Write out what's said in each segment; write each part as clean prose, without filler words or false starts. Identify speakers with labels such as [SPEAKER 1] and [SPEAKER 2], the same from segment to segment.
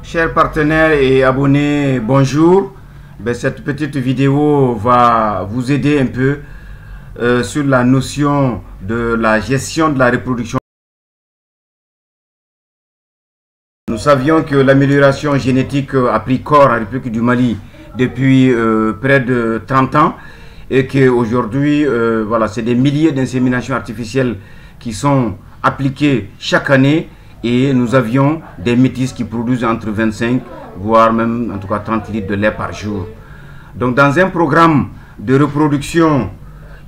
[SPEAKER 1] Chers partenaires et abonnés, bonjour. Cette petite vidéo va vous aider un peu sur la notion de la gestion de la reproduction. Nous savions que l'amélioration génétique a pris corps en République du Mali depuis près de 30 ans et qu'aujourd'hui, voilà, c'est des milliers d'inséminations artificielles qui sont appliquées chaque année. Et nous avions des métis qui produisent entre 25 voire même en tout cas 30 litres de lait par jour. Donc dans un programme de reproduction,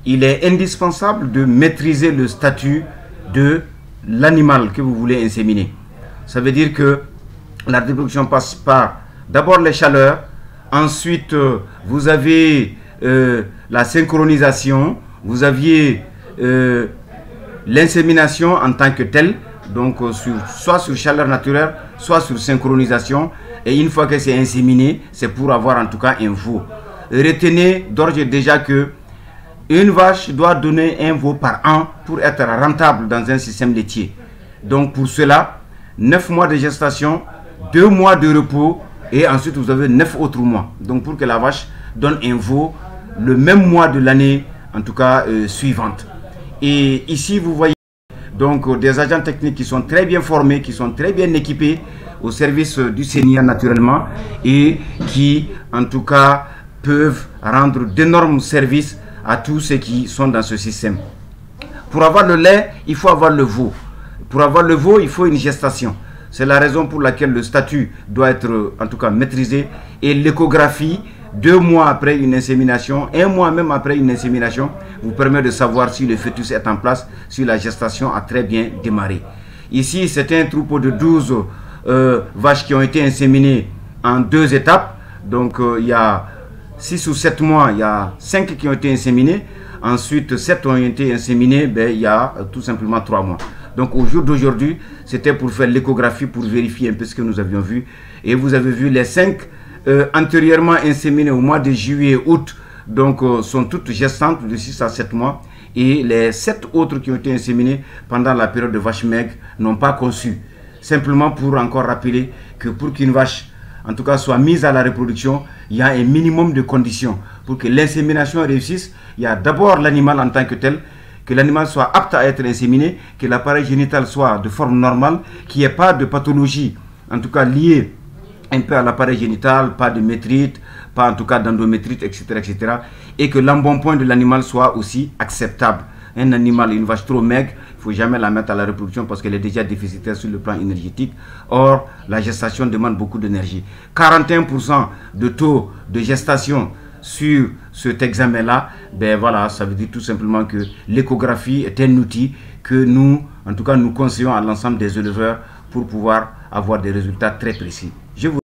[SPEAKER 1] il est indispensable de maîtriser le statut de l'animal que vous voulez inséminer. Ça veut dire que la reproduction passe par d'abord les chaleurs, ensuite vous avez la synchronisation, vous aviez l'insémination en tant que telle. Donc soit sur chaleur naturelle, soit sur synchronisation. Et une fois que c'est inséminé, c'est pour avoir en tout cas un veau. Retenez d'ores et déjà que une vache doit donner un veau par an pour être rentable dans un système laitier. Donc pour cela, 9 mois de gestation, 2 mois de repos et ensuite vous avez 9 autres mois. Donc pour que la vache donne un veau le même mois de l'année, en tout cas suivante. Et ici vous voyez donc des agents techniques qui sont très bien formés, qui sont très bien équipés au service du Seigneur naturellement et qui en tout cas peuvent rendre d'énormes services à tous ceux qui sont dans ce système. Pour avoir le lait, il faut avoir le veau. Pour avoir le veau, il faut une gestation. C'est la raison pour laquelle le statut doit être en tout cas maîtrisé et l'échographie 2 mois après une insémination, 1 mois même après une insémination, vous permet de savoir si le fœtus est en place, si la gestation a très bien démarré. Ici, c'était un troupeau de 12 vaches qui ont été inséminées en 2 étapes. Donc, il y a 6 ou 7 mois, il y a 5 qui ont été inséminées. Ensuite, 7 ont été inséminées, il y a tout simplement 3 mois. Donc, au jour d'aujourd'hui, c'était pour faire l'échographie, pour vérifier un peu ce que nous avions vu. Et vous avez vu les 5 antérieurement inséminées au mois de juillet-août, donc sont toutes gestantes de 6 à 7 mois. Et les 7 autres qui ont été inséminées pendant la période de vache maigre n'ont pas conçu. Simplement pour encore rappeler que pour qu'une vache, en tout cas, soit mise à la reproduction, il y a un minimum de conditions. Pour que l'insémination réussisse, il y a d'abord l'animal en tant que tel, que l'animal soit apte à être inséminé, que l'appareil génital soit de forme normale, qu'il n'y ait pas de pathologie, en tout cas liée un peu à l'appareil génital, pas de métrite, pas en tout cas d'endométrite, etc., etc. Et que l'embonpoint de l'animal soit aussi acceptable. Un animal, une vache trop maigre, il ne faut jamais la mettre à la reproduction parce qu'elle est déjà déficitaire sur le plan énergétique. Or, la gestation demande beaucoup d'énergie. 41% de taux de gestation sur cet examen-là, voilà, ça veut dire tout simplement que l'échographie est un outil que nous, en tout cas, nous conseillons à l'ensemble des éleveurs pour pouvoir avoir des résultats très précis. Je vous